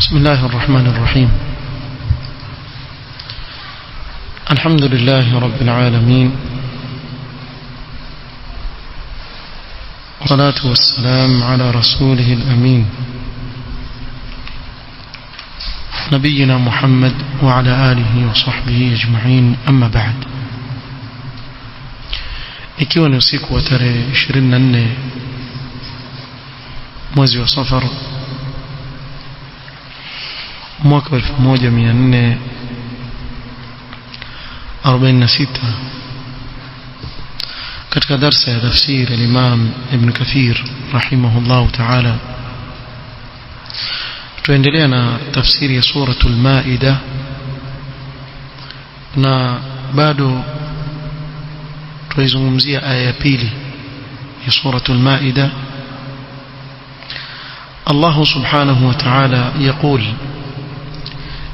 بسم الله الرحمن الرحيم. الحمد لله رب العالمين، والصلاة والسلام على رسوله الأمين نبينا محمد وعلى آله وصحبه أجمعين. أما بعد، ikiwa ni usiku wa tarehe 24 mwezi wa Safar mwaka 1446 katika darsa ya tafsiri al-Imam Ibn Kathir rahimahullah ta'ala, tuendelea na tafsiri ya suratul Maida, na bado tuizungumzia aya ya pili ya suratul Maida. الله سبحانه وتعالى يقول: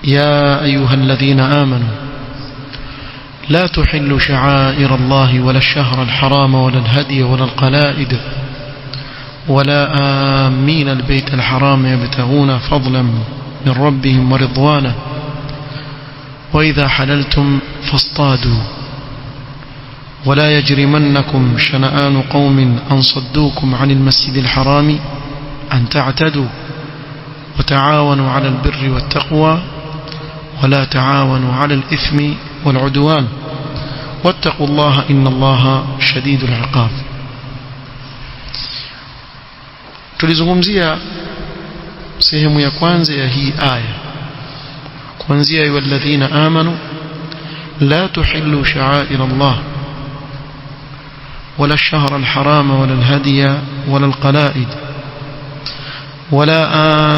يا أيها الذين آمنوا لا تحلوا شعائر الله ولا الشهر الحرام ولا الهدي ولا القلائد ولا آمين البيت الحرام يبتغون فضلا من ربهم ورضوانه وإذا حللتم فاصطادوا ولا يجرمنكم شنآن قوم أن صدوكم عن المسجد الحرام أن تعتدوا وتعاونوا على البر والتقوى ولا تعاونوا على الإثم والعدوان واتقوا الله إن الله شديد العقاب. tulizungumzia sehemu ya kwanza ya hii aya kuanzia ayu alladhina amanu la tuhillu sha'air Allah wala ash-shahra al-harama wala al-hadiya wala al-qala'id ولا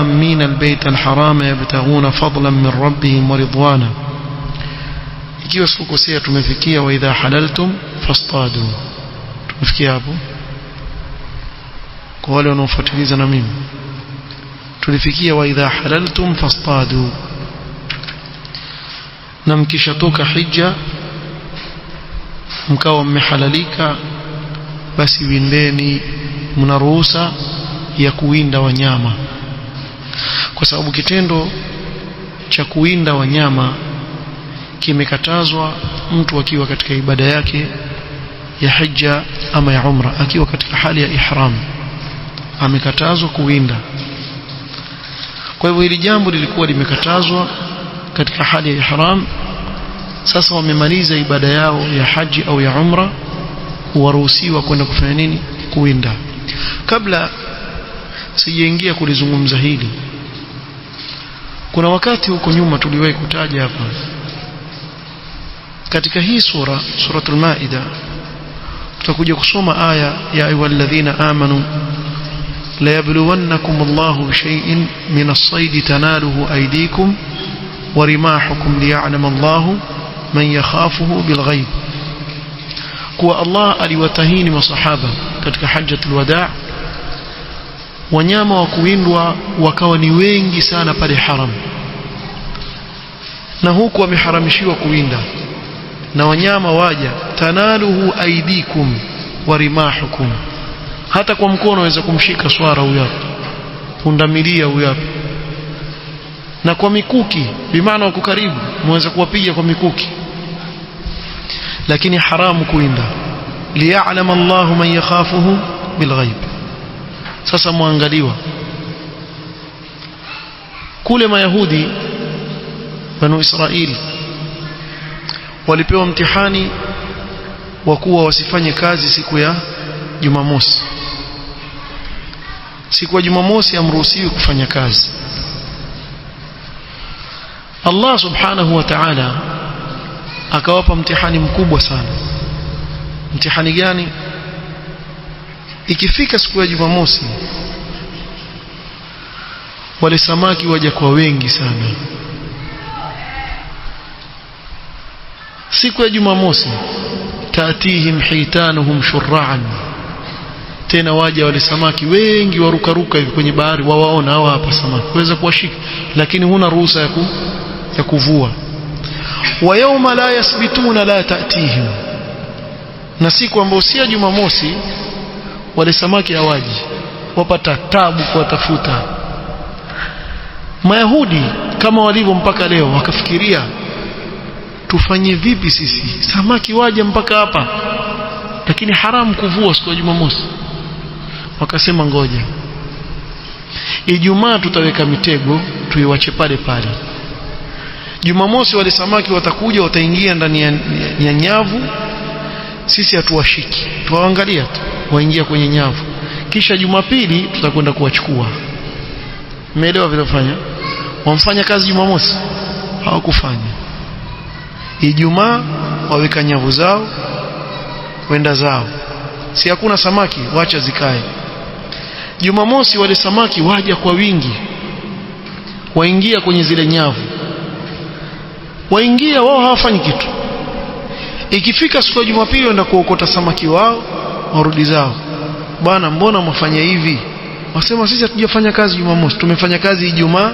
آمين البيت الحرام يبتغون فضلا من ربهم ورضوانا. ikiwa sikukosea tumefikia wa idha halaltum fastadu. tumefikia hapo kwa wale wanaofuatiliza na mimi, tulifikia wa idha halaltum fastadu, na mkishatoka hija mkawa mmehalalika, basi windeni, mna ruhusa ya kuwinda wanyama, kwa sababu kitendo cha kuwinda wanyama kimekatazwa mtu akiwa katika ibada yake ya hija ama ya umra. Akiwa katika hali ya ihram amekatazwa kuwinda. Kwa hivyo hili jambo lilikuwa limekatazwa katika hali ya ihram. Sasa wamemaliza ibada yao ya haji au ya umra, waruhusiwa kwenda kufanya nini? Kuwinda. Kabla sijaingia kulizungumza hili, kuna wakati huko nyuma tuliwahi kutaja hapa katika hii suratul Maida, tutakuja kusoma aya ya ayyuhalladhina amanu la yabluwannakum Allahu bishay'in min as-sayd tanaluhu aydikum wa rimahukum liya'lama Allahu man yakhafuhu bilghayb. kwa Allah aliwatahini masahaba katika hajjatul wadaa, wanyama wa kuwindwa wakawa ni wengi sana pale haram, na huku wameharamishiwa kuwinda, na wanyama waja tanaluhu aidikum wa rimahukum, hata kwa mkono unaweza kumshika swara huyo hapo, pundamilia huyo hapo, na kwa mikuki, bimaana wako karibu mweza kuwapiga kwa mikuki, lakini haramu kuwinda. liya'lama Allahu man yakhafuhu bilghaib. Sasa muangaliwa kule Mayahudi Banu Israili walipewa mtihani wa kuwa wasifanye kazi siku ya Jumamosi. Siku ya Jumamosi hamruhusiwi kufanya kazi. Allah subhanahu wa ta'ala akawapa mtihani mkubwa sana. Mtihani gani? Ikifika siku ya Jumamosi wale samaki waja kwa wengi sana. Siku ya Jumamosi taatihim hitanuhum shur'an, tena waja wale samaki wengi warukaruka hivi kwenye bahari, wawaona hawa hapa samaki waweza kuwashika, lakini huna ruhusa ya kuvua. wa yawma la yasbituna la taatihim, na siku ambayo si ya Jumamosi wale samaki hawaji, wapata tabu kuwatafuta. Mayahudi kama walivyo mpaka leo wakafikiria tufanye vipi sisi, samaki waje mpaka hapa lakini haramu kuvua siku ya Jumamosi. Wakasema ngoja Ijumaa tutaweka mitego tuiwache pale pale, Jumamosi wale samaki watakuja wataingia ndani ya nyavu, sisi hatuwashiki, tuwaangalia tu waingia kwenye nyavu, kisha Jumapili tutakwenda kuwachukua. Umeelewa vile wafanya? Wamfanya kazi Jumamosi? Hawakufanya. Ijumaa waweka nyavu zao kwenda zao, si hakuna samaki wacha zikae. Jumamosi wale samaki waja kwa wingi, waingia kwenye zile nyavu, waingia wao hawafanyi kitu. Ikifika siku ya Jumapili waenda kuokota samaki wao warudi zao. Bwana, mbona mwafanya hivi? Wasema sisi hatujafanya kazi Jumamosi, tumefanya kazi Ijumaa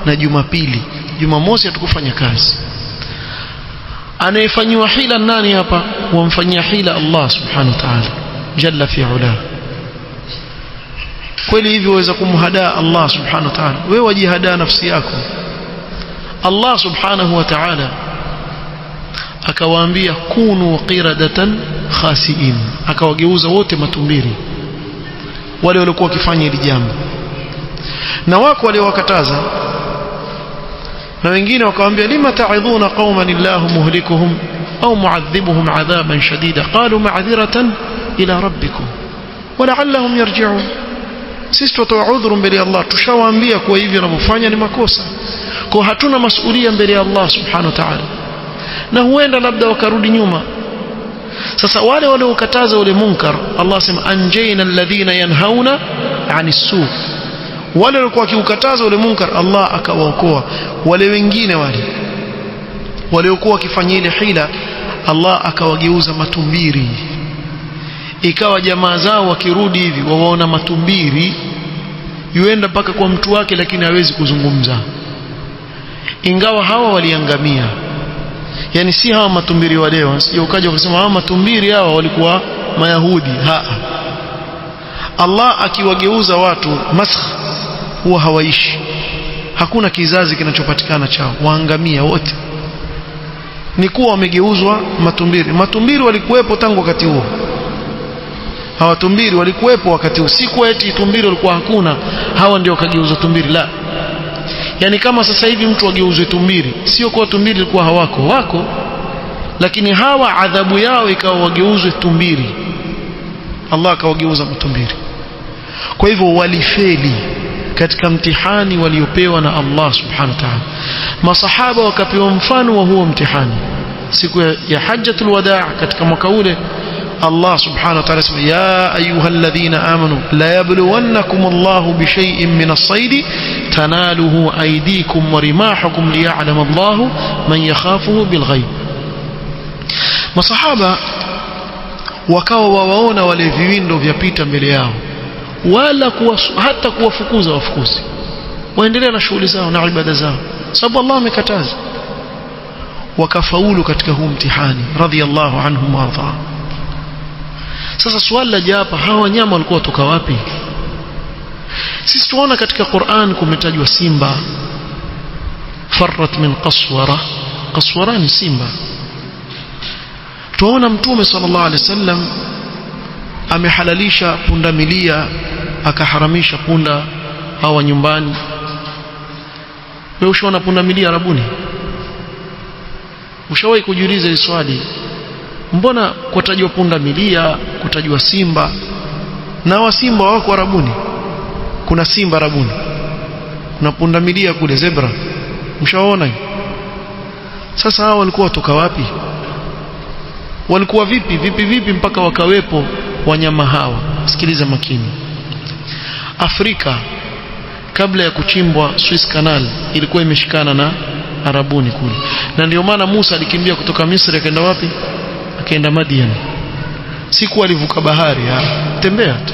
na Jumapili, Jumamosi hatukufanya kazi. Anayefanywa hila nani hapa? Wamfanyia hila Allah subhanahu wa ta'ala jalla fi ula. Kweli hivi waweza kumhadaa Allah subhanahu wa ta'ala? Wewe wajihadaa nafsi yako. Allah subhanahu wa ta'ala akawaambia kunu qiradatan khasiin, akawageuza wote matumbiri wale walikuwa wakifanya hili jambo. Na wako wale wakataza, na wengine wakawaambia lima ta'idhuna qauman illahu muhlikuhum au mu'adhibuhum 'adhaban shadida qalu ma'dhiratan ila rabbikum wa la'allahum yarji'un. Sisi tutoa udhuru mbele ya Allah, tushawaambia kwa hivi wanavyofanya ni makosa, kwa hatuna masuhulia mbele ya Allah subhanahu wa ta'ala, na huenda labda wakarudi nyuma. Sasa wale waliokataza ule munkar, Allah sema anjayna alladhina yanhauna 'anis su', wale walikuwa wakiukataza ule munkar Allah akawaokoa. Wale wengine wale waliokuwa wakifanya ile hila Allah akawageuza matumbiri, ikawa jamaa zao wakirudi hivi wawaona matumbiri, yuenda mpaka kwa mtu wake lakini hawezi kuzungumza, ingawa hawa waliangamia. Yani si hawa matumbiri wa leo, sio ukaja ukasema hawa matumbiri hawa walikuwa Mayahudi. Allah akiwageuza watu masakh, huwa hawaishi, hakuna kizazi kinachopatikana chao, waangamia wote. Ni kuwa wamegeuzwa matumbiri. Matumbiri walikuwepo tangu wakati huo, hawa tumbiri walikuwepo wakati huo, si kwa eti tumbiri walikuwa hakuna hawa ndio wakageuzwa tumbiri, la. Yani kama sasa hivi mtu ageuzwe tumbiri, sio kwa tumbiri walikuwa hawako, wako, lakini hawa adhabu yao ikawa wageuzwe tumbiri, Allah akawageuza matumbiri. Kwa hivyo walifeli katika mtihani waliopewa na Allah subhanahu wa ta'ala. Masahaba wakapewa mfano wa huo mtihani siku ya hajjatul wadaa katika mwaka ule. Allah subhanahu wa ta'ala sema ya ayyuhalladhina amanu la yabluwannakum Allahu bishay'in min as-sayd tanaluhu aydikum wa rimahukum liya'lama Allahu man yakhafuhu bilghayb. Masahaba wakawa wawaona wale viwindo vyapita mbele yao, wala hata kuwafukuza wafukuzi, waendelea na shughuli zao na ibada zao, sababu Allah amekataza. Wakafaulu katika huu mtihani radhiyallahu anhum warda. Sasa swali la japa, hawa wanyama walikuwa toka wapi? Sisi tuona katika Qur'an kumetajwa simba, farrat min qaswara, qaswara ni simba. Tuona Mtume sallallahu alaihi wasallam amehalalisha punda milia, akaharamisha punda hawa nyumbani. Wewe ushaona punda milia Arabuni? Ushawahi kujiuliza hili swali? Mbona kutajwa punda milia, kutajwa simba, na wa simba wako Arabuni? Kuna simba Arabuni, kuna punda milia kule, zebra, mshaona? Sasa hao walikuwa toka wapi? Walikuwa vipi mpaka wakawepo wanyama hawa? Sikiliza makini. Afrika kabla ya kuchimbwa Suez Canal ilikuwa imeshikana na Arabuni kule, na ndio maana Musa alikimbia kutoka Misri akaenda wapi? Akaenda Madian. Siku alivuka bahari, tembea tu,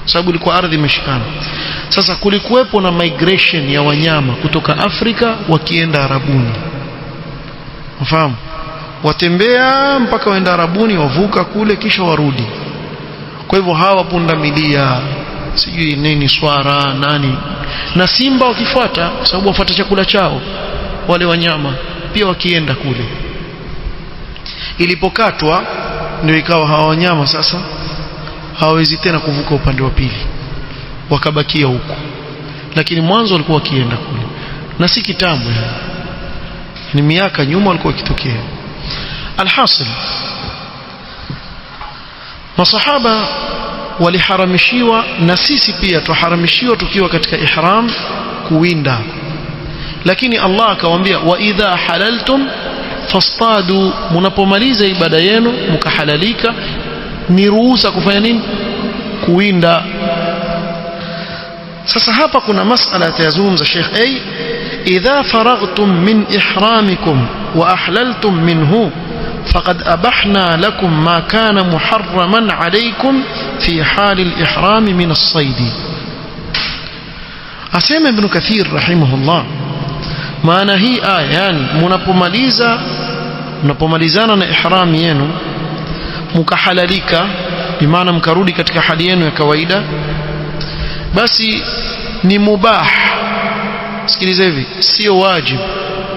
sababu ilikuwa ardhi imeshikana. Sasa kulikuwepo na migration ya wanyama kutoka Afrika wakienda Arabuni, unafahamu? Watembea mpaka waenda Arabuni, wavuka kule kisha warudi. Kwa hivyo hawa punda milia, sijui nini swara nani, na simba wakifuata, sababu wafuata chakula chao wale wanyama pia wakienda kule. Ilipokatwa ndio ikawa hawa wanyama sasa hawawezi tena kuvuka upande wa pili, wakabakia huko, lakini mwanzo walikuwa wakienda kule, na si kitambo, ni miaka nyuma walikuwa wakitokea. Alhasil, masahaba waliharamishiwa, na sisi pia tuharamishiwa tukiwa katika ihram kuwinda, lakini Allah akawaambia wa idha halaltum fastadu, mnapomaliza ibada yenu mkahalalika, ni ruhusa kufanya nini? Kuwinda. Sasa hapa kuna masala atayazungumza Sheikh, idha faraghtum min ihramikum wa ahlaltum minhu faqad abahna lakum ma kana muharraman alaykum fi hali al-ihram min as-sayd. Asema Ibn Kathir rahimahullah, maana hii aya, yani mnapomalizana na ihram yenu mkahalalika, bimaana mkarudi katika hali yenu ya kawaida, basi ni mubah. Sikiliza hivi, sio wajib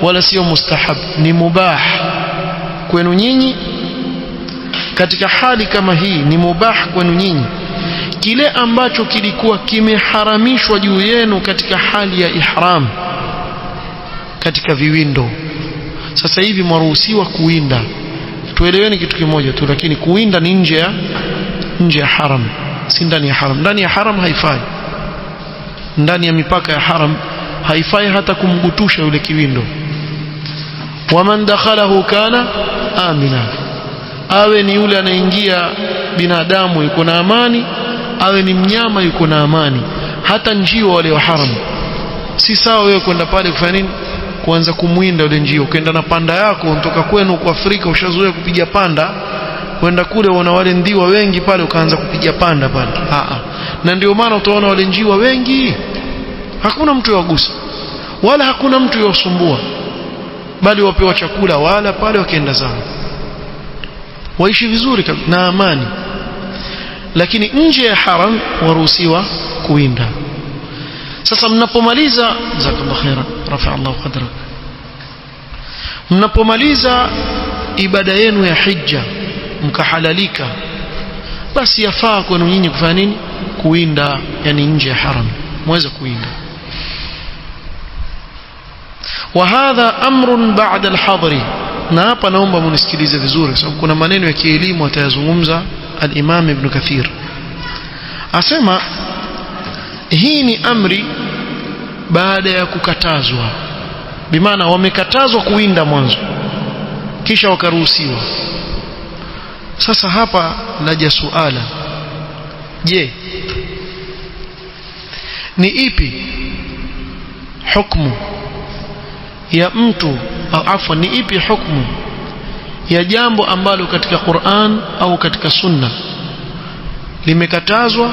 wala sio mustahab, ni mubah kwenu nyinyi katika hali kama hii. Ni mubah kwenu nyinyi kile ambacho kilikuwa kimeharamishwa juu yenu katika hali ya ihram, katika viwindo. Sasa hivi mwaruhusiwa kuwinda. Tueleweni kitu kimoja tu, lakini kuwinda ni nje ya haram, si ndani ya haram. Ndani ya haram haifai, ndani ya mipaka ya haram haifai hata kumgutusha yule kiwindo. Waman dakhalahu kana amina, awe ni yule anaingia binadamu yuko na amani, awe ni mnyama yuko na amani. Hata njiwa wale wa haram, si sawa wewe kwenda pale kufanya nini? Kuanza kumwinda yule njiwa. Ukaenda na panda yako, unatoka kwenu kwa Afrika, ushazoea kupiga panda, kwenda kule wana wale ndiwa wengi pale, ukaanza kupiga panda pale. Na ndio maana utaona wale njiwa wengi hakuna mtu yawagusa wala hakuna mtu yawasumbua, bali wapewa chakula wala pale wakienda zao, waishi vizuri na amani. Lakini nje ya haram waruhusiwa kuwinda. Sasa mnapomaliza, jazakallahu khairan, rafa'allahu qadrak, mnapomaliza ibada yenu ya hija mkahalalika, basi yafaa kwenu nyinyi kufanya nini? Kuwinda, yani nje ya haram mweza kuwinda. Wahadha amrun ba'da al-hadri. Na hapa naomba munisikilize vizuri, sababu kuna maneno ya kielimu atayazungumza al-Imam Ibn Kathir. Asema hii ni amri baada ya kukatazwa, bimaana wamekatazwa kuwinda mwanzo kisha wakaruhusiwa. Sasa hapa laja suala, je, ni ipi hukumu ya mtu, au afwan, ni ipi hukumu ya jambo ambalo katika Qur'an au katika Sunna limekatazwa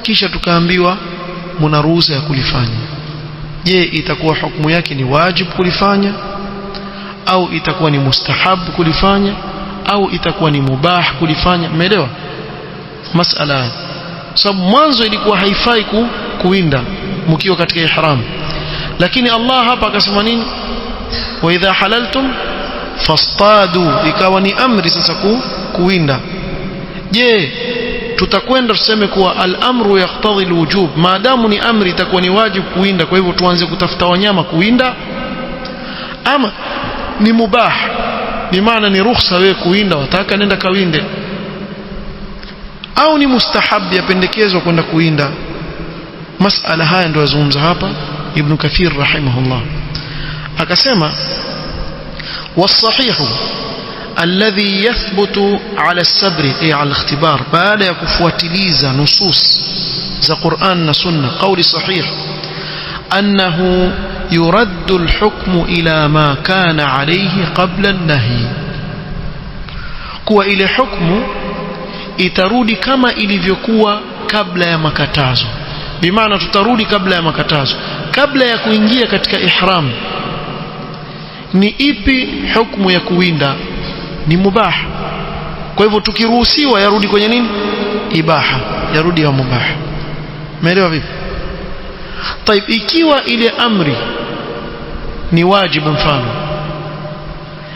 kisha tukaambiwa mna ruhusa ya kulifanya? Je, itakuwa hukumu yake ni wajib kulifanya, au itakuwa ni mustahab kulifanya, au itakuwa ni mubah kulifanya? Umeelewa masala? Sababu mwanzo ilikuwa haifai kuwinda mkiwa katika ihram, lakini Allah hapa akasema nini? Wa idha halaltum fastadu, ikawa ni amri sasa kuwinda. Je, tutakwenda tuseme kuwa al-amru yaqtadhi al-wujub? Maadamu ni amri itakuwa ni wajibu kuwinda, kwa hivyo tuanze kutafuta wanyama kuwinda? Ama ni mubah, ni maana ni ruhusa wewe kuwinda, wataka nenda kawinde? Au ni mustahab, yapendekezwa kwenda kuwinda? Masala haya ndio yazungumza hapa Ibn Kathir rahimahullah. Akasema والصحيح الذي يثبت على الصبر أي على الاختبار بعد يكفواتليز نصوص ذا قرآن وسنة، قول صحيح أنه يرد الحكم إلى ما كان عليه قبل النهي، كوا إلى حكم itarudi kama ilivyokuwa kabla ya makatazo. Bimaana tutarudi kabla ya makatazo, kabla ya kuingia katika ihram. Ni ipi hukumu ya kuwinda? Ni mubah. Kwa hivyo tukiruhusiwa yarudi kwenye nini? Ibaha, yarudi ya mubah. umeelewa vipi? طيب ikiwa ile amri ni wajibu mfano,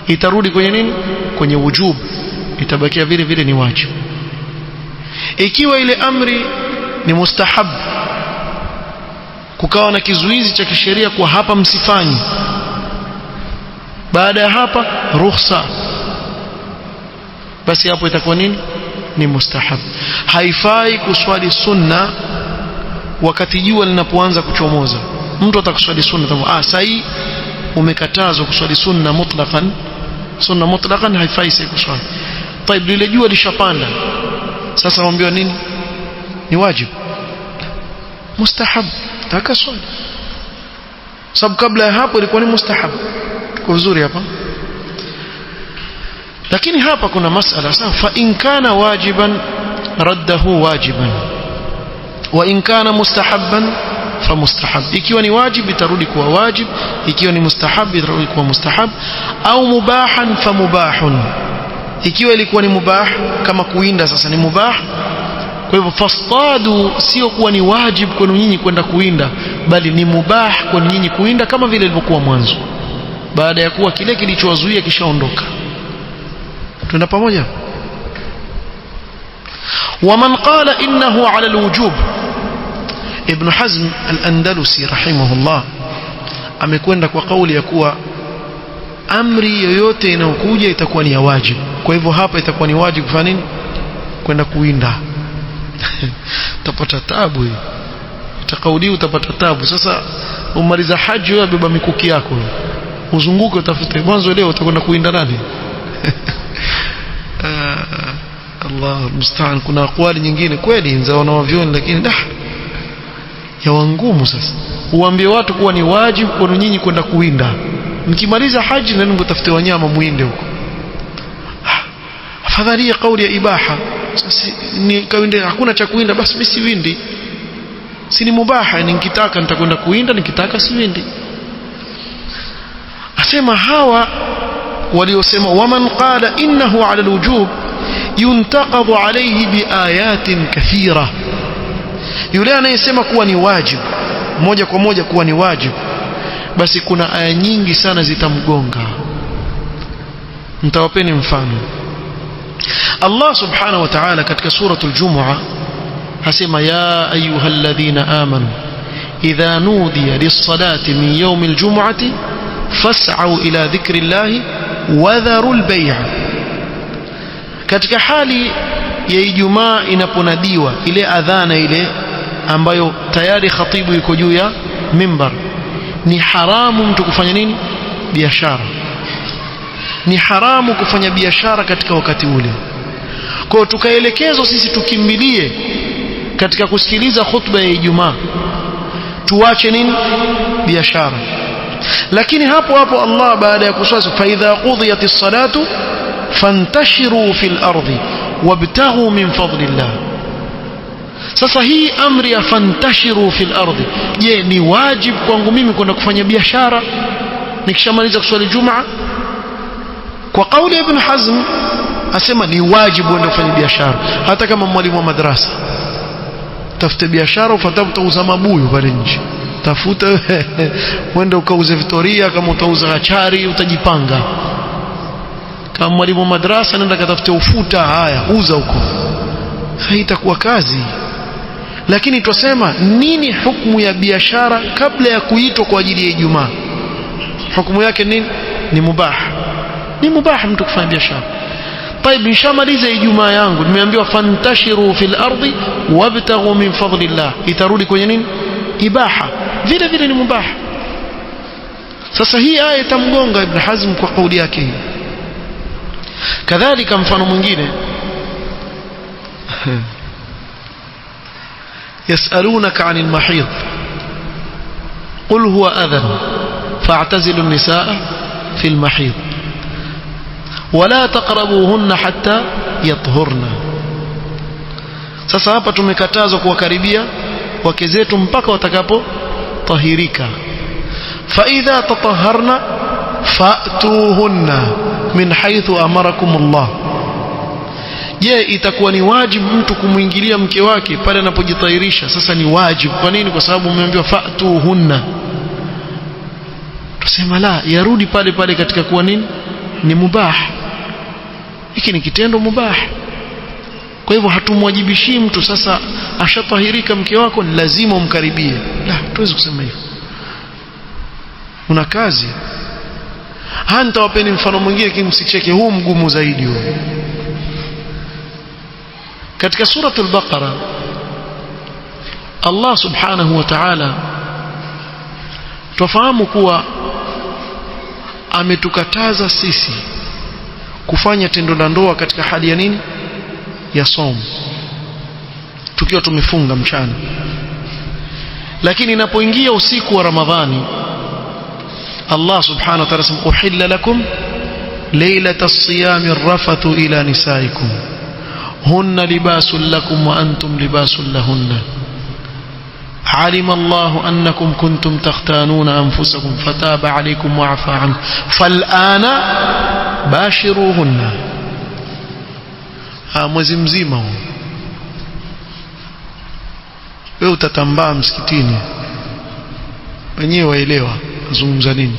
itarudi kwenye nini? Kwenye wujub, itabakia vile vile ni wajibu. Ikiwa ile amri ni mustahab, kukawa na kizuizi cha kisheria kwa hapa msifanyi, baada ya hapa ruhusa, basi hapo itakuwa nini? Ni mustahab. Haifai kuswali sunna wakati jua linapoanza kuchomoza. Mtu atakuswali sunna, sahi umekatazwa kuswali sunna mutlaqan. Sunna mutlaqan haifai sasa kuswali. طيب lile jua lishapanda, sasa waambiwa nini? Ni wajibu, mustahab, takaswali. Sababu kabla ya hapo ilikuwa ni mustahab. Kwa vizuri hapa. Lakini hapa kuna masala sasa, fa in kana wajiban raddahu wajiban wa in kana mustahabban fa mustahab. Ikiwa ni wajib itarudi kuwa wajib, ikiwa ni mustahab itarudi kuwa mustahab, au mubahan fa mubahun. Ikiwa ilikuwa ni mubah kama kuinda, sasa ni mubah. Kwa hivyo fastadu sio kuwa ni wajib kwenu nyinyi kwenda kuinda, bali ni mubah kwenu nyinyi kuinda kama vile ilivyokuwa mwanzo, baada ya kuwa kile kilichowazuia kishaondoka. Tuna pamoja. ومن قال إنه على الوجوب، ابن حزم الأندلسي رحمه الله amekwenda kwa kauli ya kuwa amri yoyote inayokuja itakuwa ni ya wajibu. Kwa hivyo hapa itakuwa ni wajibu kufanya nini? Kwenda kuinda. Utapata taabu hii, utakauli utapata taabu. Sasa umaliza haji wewe, beba mikuki yako uzunguke utafute mwanzo, leo utakwenda kuinda nani? Allah musta'an. Kuna aqwali nyingine kweli za wanawavyoni, lakini ya wangumu. Sasa uambie watu kuwa ni wajibu kwa nyinyi kwenda kuinda, mkimaliza haji na nungu tafute wanyama muinde huko. Afadhali kauli ya ibaha. Sasa ni kainde, hakuna cha kuinda, basi mimi siwindi, si ni mubaha, nikitaka nitakwenda kuinda, nikitaka siwindi. Asema hawa waliosema waman qala innahu ala alwujub yuntaqadu alayhi biayatin kathira, yule anayesema kuwa ni wajibu moja kwa moja kuwa ni wajibu, basi kuna aya nyingi sana zitamgonga. Nitawapeni mfano. Allah subhanahu wa ta'ala katika suratul Jumu'ah hasema ya ayyuhalladhina amanu idha nudiya lis-salati min yawmil jumu'ati fas'au ila dhikrillahi wa dharul bay'. Katika hali ya Ijumaa inaponadiwa ile adhana ile ambayo tayari khatibu yuko juu ya mimbar, ni haramu mtu kufanya nini? Biashara. Ni haramu kufanya biashara katika wakati ule. Kwa tukaelekezwa sisi tukimbilie katika kusikiliza khutba ya Ijumaa, tuache nini? Biashara. Lakini hapo hapo Allah baada ya kuswali fa idha qudiyatis salatu fantashiru fil ardi wabtaghu min fadlillah. Sasa hii amri ya fantashiru fil ardi, je, ni wajibu kwangu mimi kwenda kufanya biashara nikishamaliza kuswali Jumaa? Kwa kauli ya Ibn Hazm asema ni wajibu kwenda kufanya biashara. Hata kama mwalimu wa madrasa, tafute biashara, ufatafuta uza mabuyu pale nje, tafuta uende ukauze Victoria, kama utauza achari utajipanga. Kama mwalimu wa madrasa nenda katafute ufuta, haya uza huko, haitakuwa kazi. Lakini twasema nini hukumu ya biashara kabla ya kuitwa kwa ajili ya Ijumaa? Hukumu yake nini? Ni mubah. Ni mubah mtu kufanya biashara. طيب nishamaliza Ijumaa yangu, nimeambiwa fantashiru fil ardi wabtaghu min fadlillah, itarudi kwenye nini? Ibaha. Vile vile ni mubah. Sasa hii aya itamgonga Ibn Hazm kwa kauli yake hii. Kadhalika mfano mwingine, يسألونك عن المحيض قل هو أذن فاعتزلوا النساء في المحيض ولا تقربوهن حتى يطهرن. Sasa hapa tumekatazwa kuwakaribia wake zetu mpaka watakapo tahirika. fa idha tatahharna fa'tuhunna min haythu amarakum Allah, je itakuwa ni wajibu mtu kumuingilia mke wake pale anapojitahirisha? Sasa ni wajibu. Kwa nini? Kwa sababu umeambiwa fa'tuhunna. Tusema la, yarudi pale pale katika kuwa nini? Ni mubah. Hiki ni kitendo mubah. Kwa hivyo hatumwajibishi mtu sasa ashatahirika mke wako lazima umkaribie. La, tuwezi kusema hivyo. Una kazi. Hanta wapeni mfano mwingine kimsicheke, huu mgumu zaidi huo. Katika suratul Baqara Allah subhanahu wa ta'ala tufahamu kuwa ametukataza sisi kufanya tendo la ndoa katika hali ya nini? Ya somo, tukiwa tumefunga mchana. Lakini inapoingia usiku wa Ramadhani Allah subhanahu wa ta'ala sema uhilla lakum laylatas siyami rafathu ila nisaikum hunna libasul lakum wa antum libasul lahunna علم الله أنكم كنتم تختانون أنفسكم فتاب عليكم وعفى عنكم فالآن باشروهن. mwezi mzima wewe utatambaa msikitini, wenyewe waelewa nazungumza nini.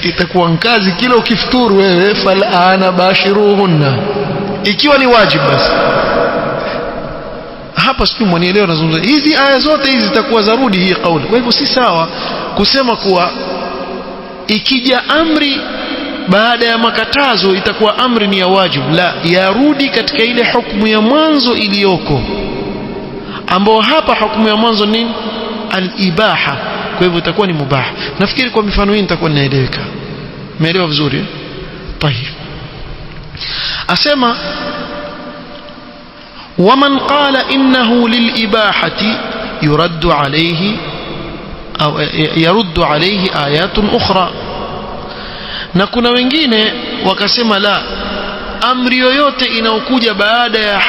Itakuwa kazi kila ukifuturu wewe falana bashiruhunna, ikiwa ni wajibu basi. Hapa sio mwanielewa nazungumza. Hizi aya zote hizi zitakuwa zarudi hii kauli. Kwa hivyo si sawa kusema kuwa ikija amri baada ya makatazo itakuwa amri ni ya wajibu. La, yarudi katika ile hukumu ya mwanzo iliyoko, ambao hapa hukumu ya mwanzo ni al-ibaha. Kwa hivyo itakuwa ni mubah. Nafikiri kwa mifano hii nitakuwa ninaeleweka. Umeelewa vizuri? Tayeb. Asema ومن قال إنه للإباحة يرد عليه أو يرد عليه آيات أخرى. na kuna wengine wakasema la, amri yoyote inayokuja baada ya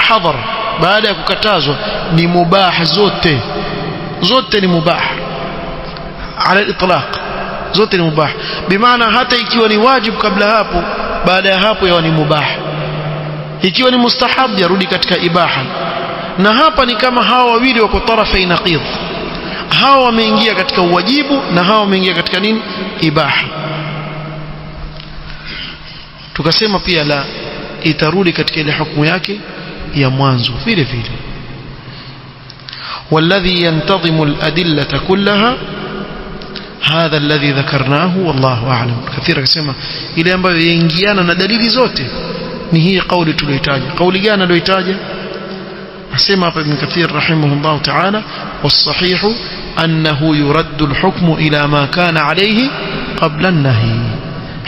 hadhar, baada ya kukatazwa ni mubah, zote ni mubah ala al-itlaq, zote ni mubah. Bimaana hata ikiwa ni wajibu kabla hapo, baada ya hapo yawa ni mubah. Ikiwa ni mustahab yarudi katika ibaha. Na hapa ni kama hawa wawili wako tarafa naqidh, hawa wameingia katika uwajibu na hawa wameingia katika nini? Ibaha. Tukasema pia la, itarudi katika ile hukumu yake ya mwanzo vile vile. والذي ينتظم الأدلة كلها هذا الذي ذكرناه والله أعلم. كثيرا كسمة إلى أن ينجيانا ندليل زوته ni hii kauli tuliyotaja. Kauli gani aliyotaja? Asema hapa Ibn Kathir rahimahullah ta'ala, was-sahihu annahu yuraddu al-hukmu ila ma kana alayhi qabla an-nahy.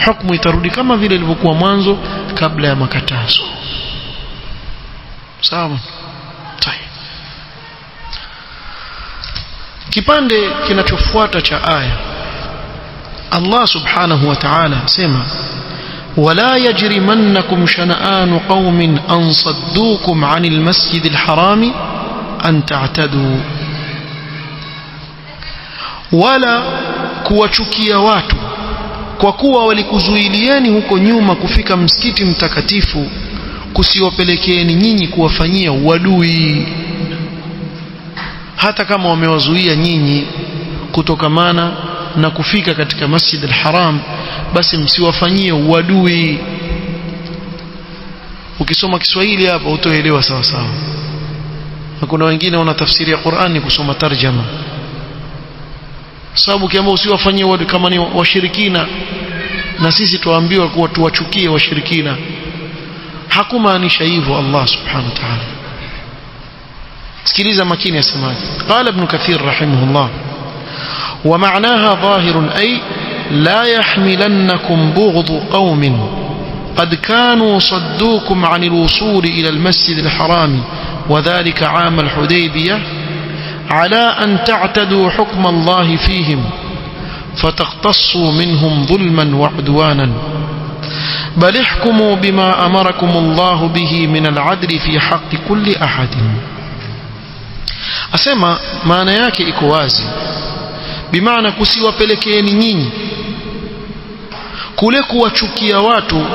Hukmu itarudi kama vile ilivyokuwa mwanzo kabla ya makatazo. Sawa? Tayeb. Kipande kinachofuata cha aya, Allah subhanahu wa ta'ala asema ولا يجرمنكم شنآن قوم أن صدوكم عن المسجد الحرام أن تعتدوا. ولا kuwachukia watu kwa kuwa walikuzuilieni huko nyuma kufika msikiti mtakatifu, kusiwapelekeeni nyinyi kuwafanyia uadui. Hata kama wamewazuia nyinyi kutokamana na kufika katika Masjid al-Haram, basi msiwafanyie uadui. Ukisoma Kiswahili hapa utaelewa sawa sawa. Kuna wengine wana tafsiri ya Qur'ani kusoma tarjama. Sababu kiambo usiwafanyie uadui kama ni washirikina, na sisi tuambiwa kuwa tuwachukie washirikina. Hakumaanisha hivyo Allah subhanahu wa ta'ala. Sikiliza makini asemaje. Qala Ibn Kathir rahimahullah, ومعناها ظاهر أي لا يحملنكم بغض قوم قد كانوا صدوكم عن الوصول إلى المسجد الحرام وذلك عام الحديبية على أن تعتدوا حكم الله فيهم فتقتصوا منهم ظلما وعدوانا، بل احكموا بما أمركم الله به من العدل في حق كل أحد. أسمى معنى yake iko wazi, bimaana kusiwapelekeeni nyinyi kule kuwachukia watu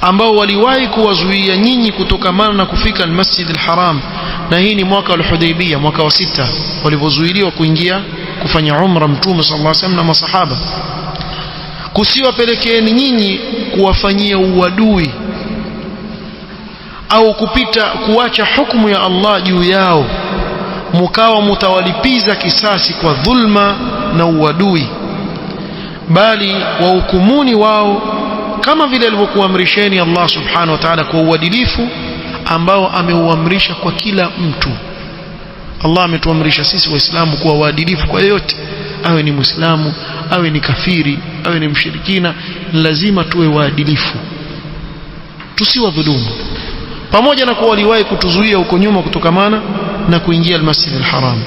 ambao waliwahi kuwazuia nyinyi kutokamana na kufika al-Masjid al-Haram, na hii ni mwaka al-Hudaybiyah, mwaka wa 6 walipozuiliwa kuingia kufanya umra Mtume sallallahu alaihi wasallam na masahaba. Kusiwapelekeeni nyinyi kuwafanyia uadui au kuacha hukumu ya Allah juu yao, mkawa mtawalipiza kisasi kwa dhulma na uadui, bali wahukumuni wao kama vile alivyokuamrisheni Allah subhanahu wa ta'ala kwa uadilifu ambao ameuamrisha kwa kila mtu. Allah ametuamrisha sisi waislamu kuwa waadilifu kwa yote, awe ni muislamu, awe ni kafiri, awe ni mshirikina, lazima tuwe waadilifu, tusiwadhulumu, pamoja na kuwa waliwahi kutuzuia huko nyuma kutokamana na kuingia al-Masjid al-Haram.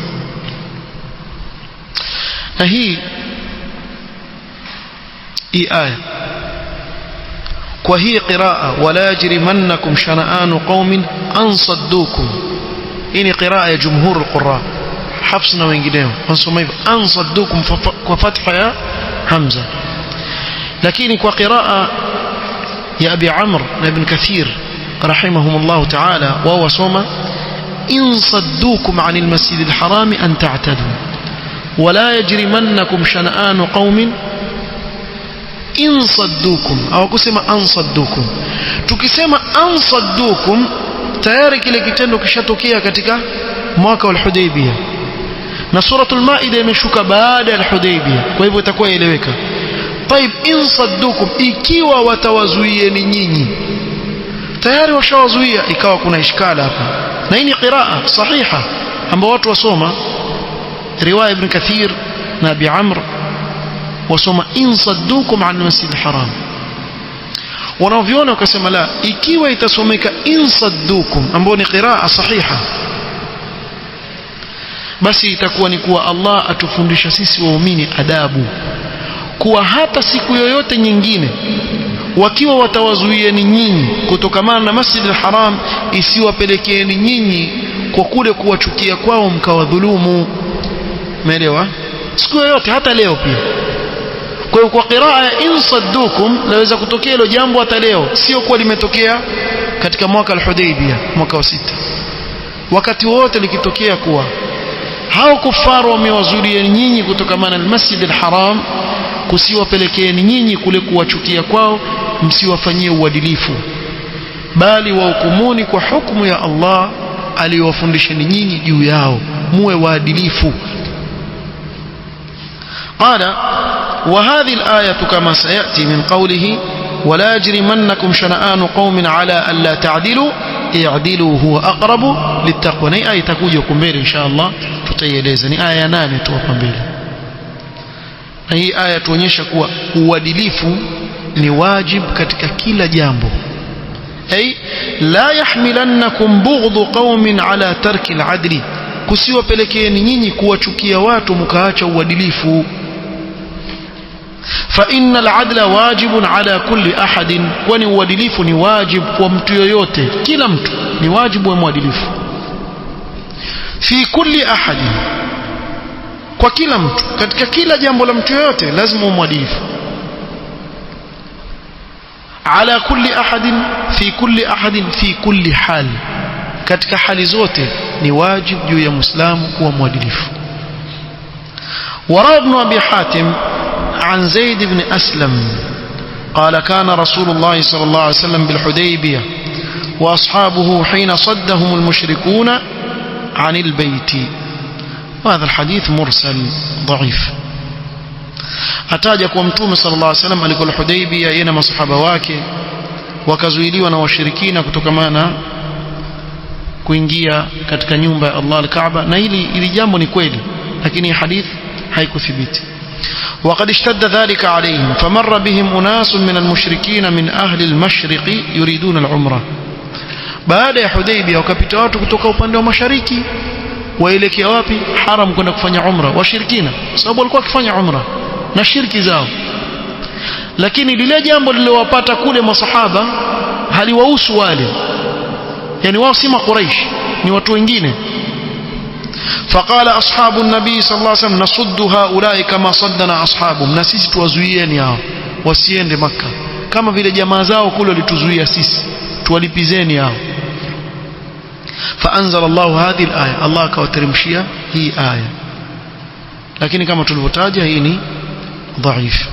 Na hii aya kwa hii qiraa, wala yajrimannakum shana'anu qaumin an saddukum, hii ni qiraa ya jumhur al-qurra, Hafs na wengineo wanasoma hivyo, an saddukum kwa fatha ya hamza. Lakini kwa qiraa ya Abi Amr na Ibn Kathir rahimahumullah ta'ala, wao wasoma in saddukum 'an al-masjid al-haram an ta'tadu wala yajrimannakum shana'anu qaumin in saddukum, au kusema an saddukum. Tukisema an saddukum, tayari kile kitendo kishatokea katika mwaka wa al-Hudaybiyah, na suratul Maida imeshuka baada ya al-Hudaybiyah, kwa hivyo itakuwa ieleweka. Taib, in saddukum, ikiwa watawazuieni nyinyi, tayari washawazuia, ikawa kuna ishkala hapa. Na hii ni qiraa sahiha ambao watu wasoma riwaya Ibn Kathir na Abi Amr, wasoma in saddukum an al-Masjid al-Haram. Wanaoviona wakasema la, ikiwa itasomeka in saddukum ambao ni qiraa sahiha, basi itakuwa ni kuwa Allah atufundisha sisi waumini adabu, kuwa hata siku yoyote nyingine wakiwa watawazuieni nyinyi kutokamana na Masjid al-Haram, isiwapelekeeni nyinyi kwa kule kuwachukia kwao mkawadhulumu. Umeelewa? Siku yoyote, hata leo pia. Kwa hiyo kwa qiraa ya in saddukum laweza kutokea hilo jambo hata leo, sio kuwa limetokea katika mwaka al-Hudaybiyah, mwaka wa 6. Wakati wote likitokea kuwa hao kufaru wamewazuieni nyinyi kutokamana na Masjid al-Haram, kusiwapelekeeni nyinyi kule kuwachukia kwao, msiwafanyie uadilifu, bali wahukumuni kwa hukumu ya Allah aliyowafundisheni nyinyi juu yao, muwe waadilifu. Qala وهذه الآية كما سيأتي من قوله ولا يجرمنكم شنآن قوم على ألا تعدلوا اعدلوا هو أقرب للتقوى. ni aya itakuja kumbele insha Allah, tutaieleza. Ni aya 8 tu hapa mbele, na hii aya tuonyesha kuwa uadilifu ni wajib katika kila jambo. Ay la yahmilannakum bughdhu qaumin ala tarki al-adli, kusiwapelekeeni nyinyi kuwachukia watu mkaacha uadilifu. فإن العدل واجب على كل أحد, kwani uadilifu ni wajib kwa mtu yoyote, kila mtu ni wajibu wa mwadilifu. fi kulli ahad, kwa kila mtu, katika kila jambo la mtu yoyote lazima umwadilifu. ala kulli ahad, fi kulli ahad, fi kulli hal, katika hali zote ni wajib juu ya muislamu kuwa mwadilifu. wara ibn Abi Hatim عن زيد بن أسلم قال كان رسول الله صلى الله عليه وسلم بالحديبية وأصحابه حين صدهم المشركون عن البيت. وهذا الحديث مرسل ضعيف. أتاجك ومتوم صلى الله عليه وسلم ألقوا الحديبية ينما صحابة واكي وكزويليوا وشركين كتكمانا kuingia katika nyumba ya Allah al-Kaaba, na ili jambo ni kweli, lakini hadith haikuthibiti. وقد اشتد ذلك عليهم فمر بهم أناس من المشركين من أهل المشرق يريدون العمرة. baada ya Hudaybiyah wakapita watu kutoka upande wa mashariki waelekea wapi? Haram, kwenda kufanya umra, washirikina, sababu walikuwa wakifanya umra na shirki zao. Lakini lile jambo lililowapata kule masahaba haliwahusu wale, yani wao si Quraysh, ni watu wengine. فقال أصحاب النبي صلى الله عليه وسلم نصد هؤلاء كما صدنا أصحابهم, na sisi tuwazuieni hao wasiende Makkah kama vile jamaa zao kule walituzuia sisi, tuwalipizeni hao. فأنزل الله هذه الآية, الله akawateremshia hii aya, lakini kama tulivyotaja hii ni dhaif.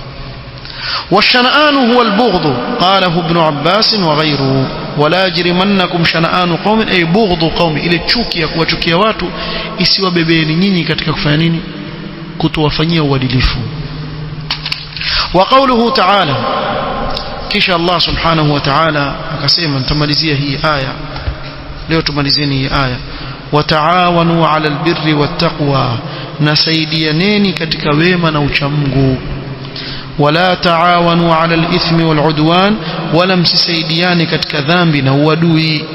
والشنآن هو البغض قاله ابن عباس وغيره ولا يجرمنكم شنآن قوم أي بغض قوم, ile chuki ya kuwachukia watu isiwabebeni nyinyi katika kufanya nini, kutowafanyia uadilifu. وقوله تعالى, kisha Allah subhanahu wa ta'ala akasema, nitamalizia hii aya leo, tumalizeni hii aya, wataawanu ala albirri wattaqwa, nasaidianeni katika wema na uchamungu, wala taawanu ala alithmi waludwan, wala msisaidiane katika dhambi na uadui.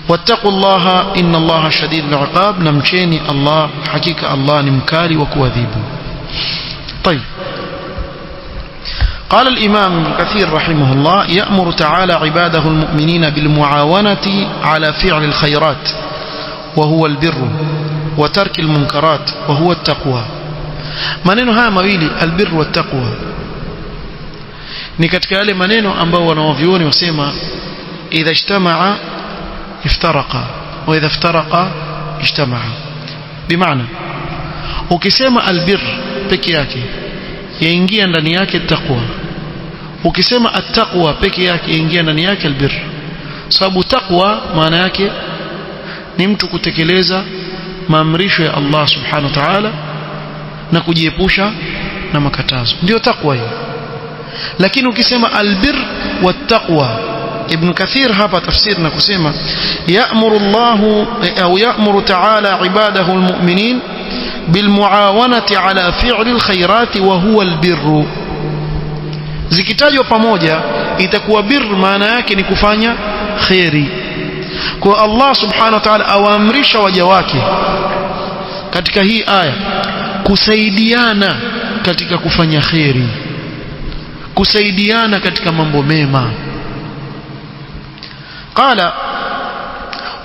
wattaqullaha inna Allaha shadidul iqab, namcheni Allah, hakika Allah ni mkali wa kuadhibu. طيب, قال الإمام ابن كثير رحمه الله: يأمر تعالى عباده المؤمنين بالمعاونة على فعل الخيرات وهو البر وترك المنكرات وهو التقوى. maneno haya mawili albir wa taqwa ni katika yale maneno ambao wanawavyuoni wasema idha ijtamaa iftaraqa wa idha iftaraqa ijtamaa. bimaana ukisema albir peke yake yaingia ndani yake taqwa, ukisema attaqwa peke yake yaingia ndani yake albir. sababu taqwa maana yake ni mtu kutekeleza maamrisho ya Allah subhanahu wa ta'ala na kujiepusha na makatazo, ndio taqwa hiyo. lakini ukisema albir wattaqwa, Ibn Kathir hapa tafsiri na kusema ya'muru Allahu au ya'muru ta'ala ibadahu almu'minin bilmuawanati ala fi'li alkhairati wa huwa albirru. zikitajwa pamoja itakuwa bir, maana yake ni kufanya khairi. kwa Allah subhanahu wa ta'ala awaamrisha waja wake katika hii aya kusaidiana katika kufanya khairi, kusaidiana katika mambo mema. qala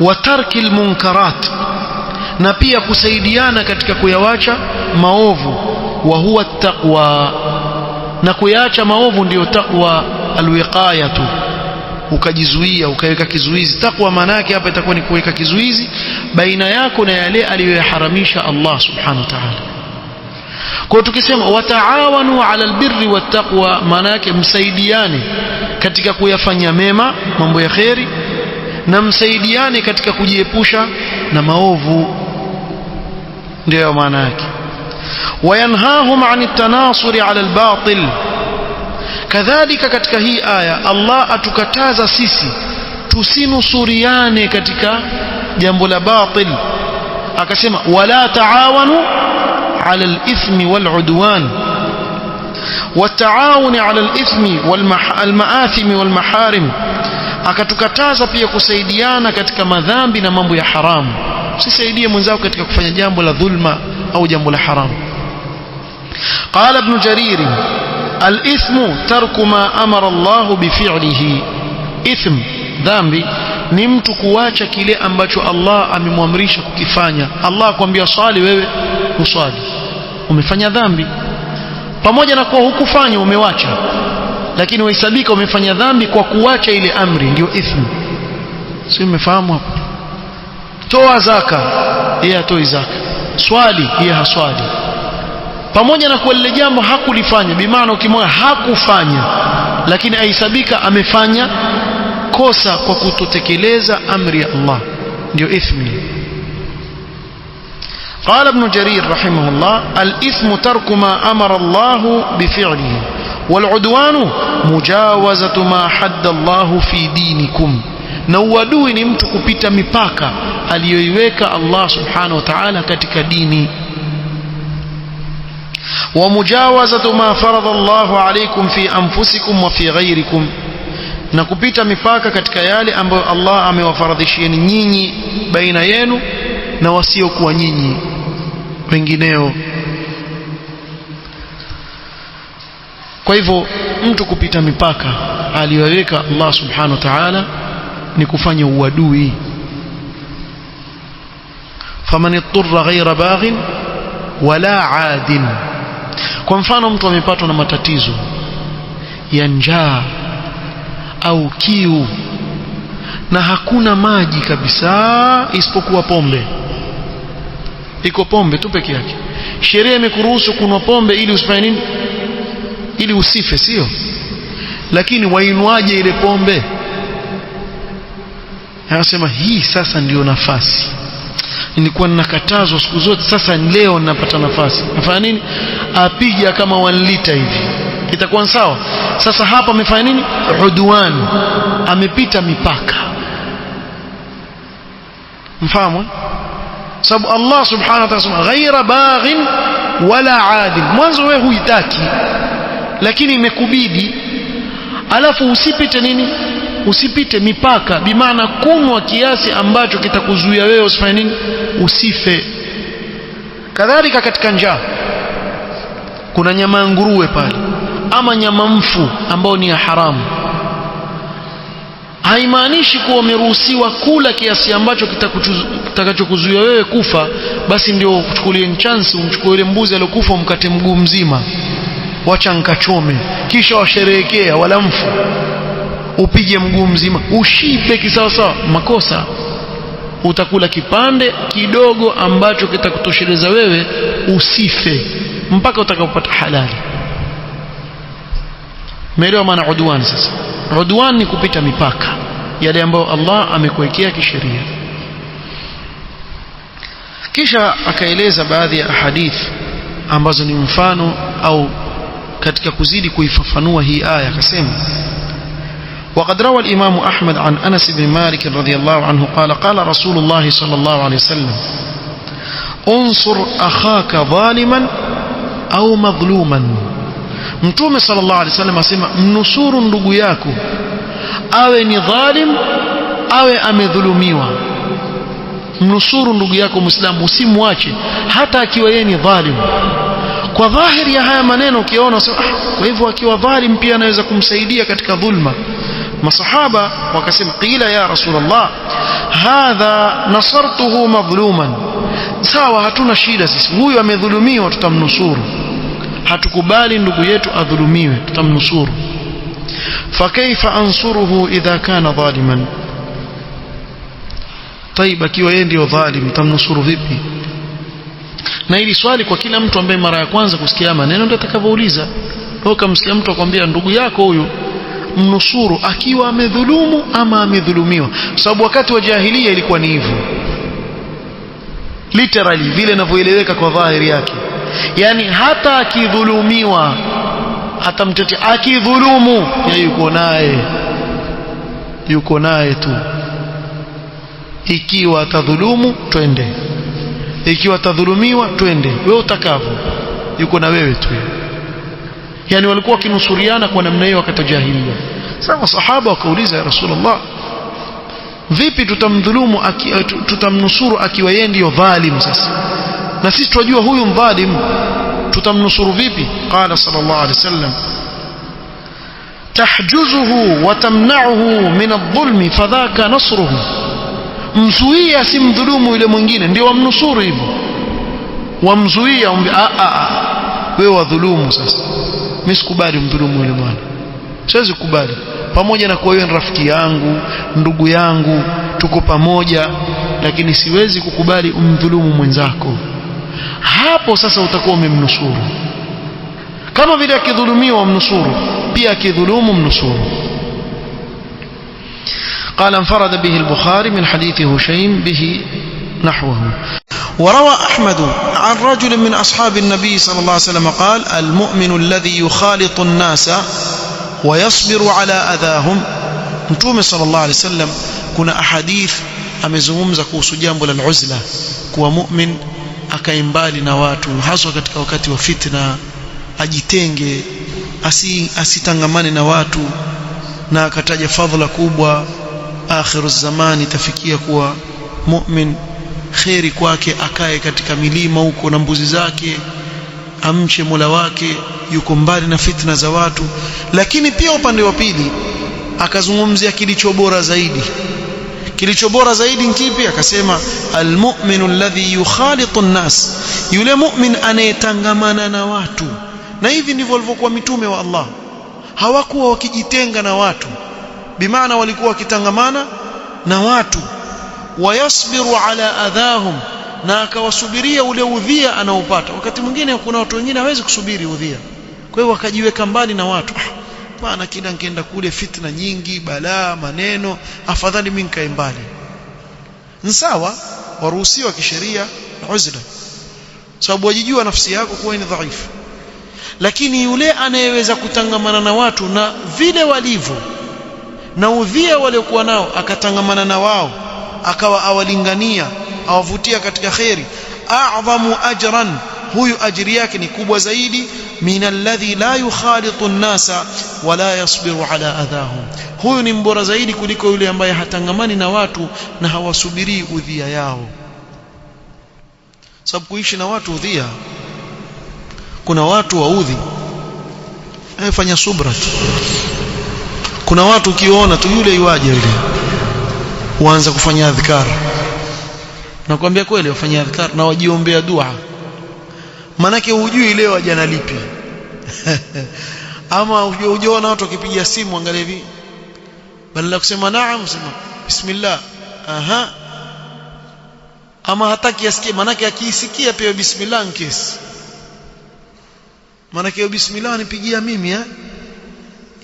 wa tarki almunkarat, na pia kusaidiana katika kuyawacha maovu, wa huwa taqwa, na kuyacha maovu ndio taqwa. alwiqayatu, ukajizuia, ukaweka kizuizi. taqwa maana yake hapa itakuwa ni kuweka kizuizi baina yako na yale aliyoyaharamisha Allah subhanahu wa ta'ala. kwa tukisema wataawanu ala albirri wattaqwa, maana yake msaidiane katika kuyafanya mema, mambo ya khairi, na msaidiane katika kujiepusha na maovu, ndio maana yake. wayanhahum anit tanasuri ala albatil, kadhalika katika hii aya Allah atukataza sisi tusinusuriane katika jambo la batil, akasema wala taawanu ala alithmi waludwan, wataawuni ala alithmi walmaathimi walmaharim, akatukataza pia kusaidiana katika madhambi na mambo ya haramu. usisaidie mwenzako katika kufanya jambo la dhulma au jambo la haramu. qala ibn jarir al-ithmu tarku ma amara Allah bifi'lihi, ithm, dhambi ni mtu kuacha kile ambacho Allah amemwamrisha kukifanya. Allah akwambia swali, wewe uswali, umefanya dhambi. pamoja na kuwa hukufanya, umewacha, lakini wahesabika umefanya dhambi kwa kuacha ile amri, ndio ithm. si umefahamu hapo? toa zaka, yeye atoi zaka. swali, yeye haswali. pamoja na kuwa lile jambo hakulifanya, bimaana ukimwona hakufanya, lakini ahesabika amefanya kosa kwa kutotekeleza amri ya Allah, ndio ithmi. قال ابن جرير رحمه الله الإثم ترك ما أمر الله بفعله والعدوان مجاوزة ما حد الله في دينكم. na uadui ni mtu kupita mipaka aliyoiweka Allah subhanahu wa ta'ala katika dini. wa mujawazatu ma farada Allah alaykum fi anfusikum wa fi ghayrikum, na kupita mipaka katika yale ambayo Allah amewafaradhishieni nyinyi baina yenu na wasiokuwa nyinyi wengineo. kwa hivyo mtu kupita mipaka aliyoweka Allah subhanahu wa ta'ala ni kufanya uadui. faman ittara ghayra baghin wala adin. kwa mfano mtu amepatwa na matatizo ya njaa au kiu na hakuna maji kabisa isipokuwa pombe, iko pombe tu peke yake, sheria imekuruhusu kunywa pombe ili usifanye nini? Ili usife, sio? Lakini wainuaje ile pombe? Anasema hii sasa ndio nafasi, nilikuwa ninakatazwa siku zote, sasa leo ninapata nafasi. Nafanya nini? Apiga kama 1 lita hivi, itakuwa sawa. Sasa hapa amefanya nini? Udwan, amepita mipaka. mfahamu? Sababu Allah subhanahu wa ta'ala ghaira baghin wala adil. Mwanzo wewe huitaki, lakini imekubidi, alafu usipite nini? Usipite mipaka, bimaana kunwa kiasi ambacho kitakuzuia wewe usifanye nini? Usife. Kadhalika katika njaa, kuna nyama ya nguruwe pale ama nyama mfu ambao ni ya haramu, haimaanishi kuwa umeruhusiwa kula kiasi ambacho kitakachokuzuia wewe kufa, basi ndio uchukulie chance umchukue ile mbuzi aliyokufa umkate mguu mzima, wacha nkachome, kisha washerehekea wala mfu, upige mguu mzima ushibe kisawasawa. Makosa. Utakula kipande kidogo ambacho kitakutosheleza wewe usife mpaka utakapopata halali. Umeelewa maana udwan? Sasa udwan ni kupita mipaka yale ambayo Allah amekuwekea kisheria. Kisha akaeleza baadhi ya ahadith ambazo ni mfano au katika kuzidi kuifafanua hii aya, akasema وقد روى الإمام أحمد عن أنس بن مالك رضي الله عنه قال قال رسول الله صلى الله عليه وسلم انصر أخاك ظالما أو مظلوما. Mtume sallallahu alaihi wasallam asema mnusuru ndugu yako, awe ni dhalim awe amedhulumiwa. Mnusuru ndugu yako Muislamu, usimwache hata akiwa yeye ni dhalim. Kwa dhahiri ya haya maneno ukiona kwa hivyo akiwa dhalim pia anaweza kumsaidia katika dhulma. Masahaba wakasema qila ya Rasulullah hadha nasartuhu madhluman, sawa, hatuna shida sisi, huyu amedhulumiwa tutamnusuru, hatukubali ndugu yetu adhulumiwe, tutamnusuru. Fakaifa ansuruhu idha kana dhaliman, طيب akiwa yeye ndio dhalim tutamnusuru vipi? Na hili swali kwa kila mtu ambaye mara ya kwanza kusikia maneno ndio atakavouliza. Ukamsikia mtu akwambia ndugu yako huyu mnusuru akiwa amedhulumu ama amedhulumiwa, sababu wakati wa jahiliya ilikuwa ni hivyo literally vile inavyoeleweka kwa dhahiri yake, yani hata akidhulumiwa atamtetea, akidhulumu yuko naye tu. Ikiwa atadhulumu twende, ikiwa atadhulumiwa twende, wewe utakavyo, yuko na wewe tu. Yani walikuwa kinusuriana kwa namna hiyo wakati jahiliya. Sasa masahaba wakauliza, ya Rasulullah, vipi tutamdhulumu tutamnusuru akiwa yeye ndio dhalim? Sasa na sisi tunajua huyu mdhalim, tutamnusuru vipi? Qala sallallahu alaihi wasallam tahjuzuhu wa tamna'uhu min adh-dhulmi fadhaka nasruhu, mzuia simdhulumu yule mwingine ndio wamnusuru hivyo. Wamzuia wewe wadhulumu, sasa mimi sikubali mdhulumu yule bwana, siwezi kukubali, pamoja na kuwa wewe ni rafiki yangu, ndugu yangu, tuko pamoja, lakini siwezi kukubali umdhulumu mwenzako. Hapo sasa utakuwa umemnusuru, kama vile akidhulumiwa mnusuru, pia akidhulumu mnusuru. قال انفرد به البخاري من حديث هشيم به نحوه. وروى أحمد عن رجل من أصحاب النبي صلى الله عليه وسلم قال المؤمن الذي يخالط الناس ويصبر على أذاهم. Mtume صلى الله عليه وسلم kuna ahadith amezungumza kuhusu jambo la uzla, kuwa mu'min akaimbali na watu, hasa katika wakati wa fitna, ajitenge, asitangamane na watu, na akataja fadhila kubwa. Akhiru zamani itafikia kuwa mu'min khairi kwake akae katika milima huko na mbuzi zake, amche Mola wake, yuko mbali na fitna za watu. Lakini pia upande wa pili akazungumzia kilicho bora zaidi. Kilicho bora zaidi ni kipi? Akasema almu'minu alladhi yukhalitu an-nas, yule mu'min anayetangamana na watu. Na hivi ndivyo walivyokuwa mitume wa Allah. hawakuwa wakijitenga na watu, bimaana walikuwa wakitangamana na watu. Wayasbiru ala adhahum, na akawasubiria ule udhia anaopata. Wakati mwingine kuna watu wengine hawezi kusubiri udhia, kwa hiyo wakajiweka mbali na watu. Bwana, kila nikienda kule fitna nyingi, balaa, maneno, afadhali mimi nikae mbali. Ni sawa, waruhusiwa kisheria uzla, sababu wajijua nafsi yako kuwa ni dhaifu. Lakini yule anayeweza kutangamana na watu na vile walivyo na udhia waliokuwa nao, akatangamana na wao, akawa awalingania, awavutia katika khairi, a'zamu ajran, huyu ajiri yake ni kubwa zaidi, min alladhi la yukhalitu an-nasa wala yasbiru ala adhahum. Huyu ni mbora zaidi kuliko yule ambaye hatangamani na watu na hawasubiri udhia yao. Sababu kuishi na watu udhia, kuna watu waudhi, fanya subra tu. Kuna watu ukiona tu yule iwaje yule, uanza kufanya adhkar. Nakwambia kweli, wafanya adhkar na wajiombea dua, manake hujui leo jana lipi. Ama hujaona watu wakipiga simu, angalia hivi, badala kusema naam sema bismillah. Ama hataki asikie, manake akiisikia pia bismillah nkesi, manake bismillah nipigia mimi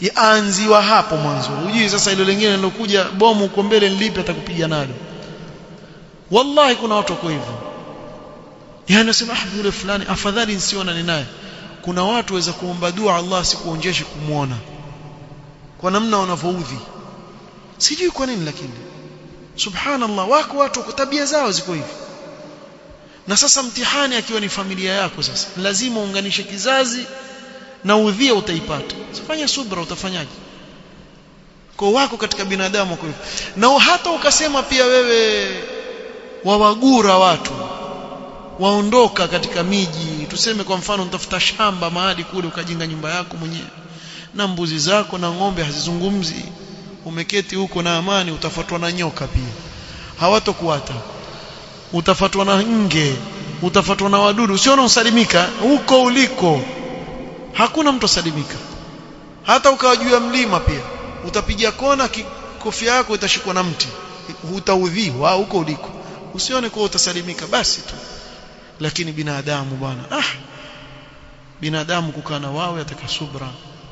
yaanziwa hapo mwanzo. Hujui sasa ile lingine lilokuja bomu uko mbele nilipe atakupiga nalo. Wallahi kuna watu wako hivyo, yani nasema yule fulani afadhali nisiona naye. Kuna watu waweza kuomba dua Allah sikuonjeshe kumuona, kwa namna wanavoudhi, sijui kwa nini, lakini subhanallah, wako watu kwa tabia zao ziko hivi. Na sasa mtihani akiwa ni familia yako, sasa lazima uunganishe kizazi na udhia utaipata. Fanya subra, utafanyaje? Kwa wako katika binadamu kwa hivyo. Na hata ukasema pia wewe wawagura watu, waondoka katika miji, tuseme kwa mfano utafuta shamba mahali kule ukajenga nyumba yako mwenyewe na mbuzi zako na ng'ombe hazizungumzi, umeketi huko na amani, utafuatwa na nyoka pia, hawatokuata. Utafuatwa na nge, utafuatwa na wadudu, usiona usalimika huko uliko. Hakuna mtu salimika. Hata ukajua mlima pia utapiga kona, kofia yako itashikwa na mti, utaudhiwa huko uliko, usione kwa utasalimika basi tu. Lakini binadamu bwana, binadamu kukana wawe ataka subra,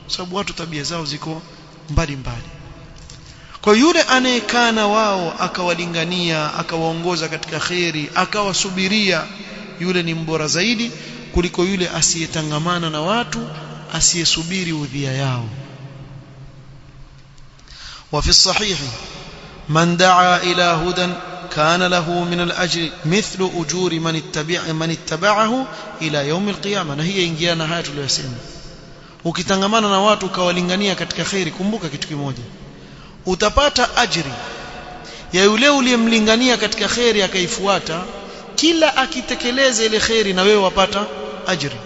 sababu watu tabia zao ziko mbali mbali. Kwa yule anayekana wao akawalingania, akawaongoza katika khairi, akawasubiria, yule ni mbora zaidi kuliko yule asiyetangamana na watu, asiyesubiri udhia yao. وفي الصحيح من دعا إلى هدى كان له من الأجر مثل أجور من اتبعه إلى يوم القيامة. na hii ingiana haya tuliyosema. Ukitangamana na watu ukawalingania katika khairi, kumbuka kitu kimoja, utapata ajri ya yule uliyemlingania katika khairi akaifuata. Kila akitekeleza ile khairi na wewe wapata ajri.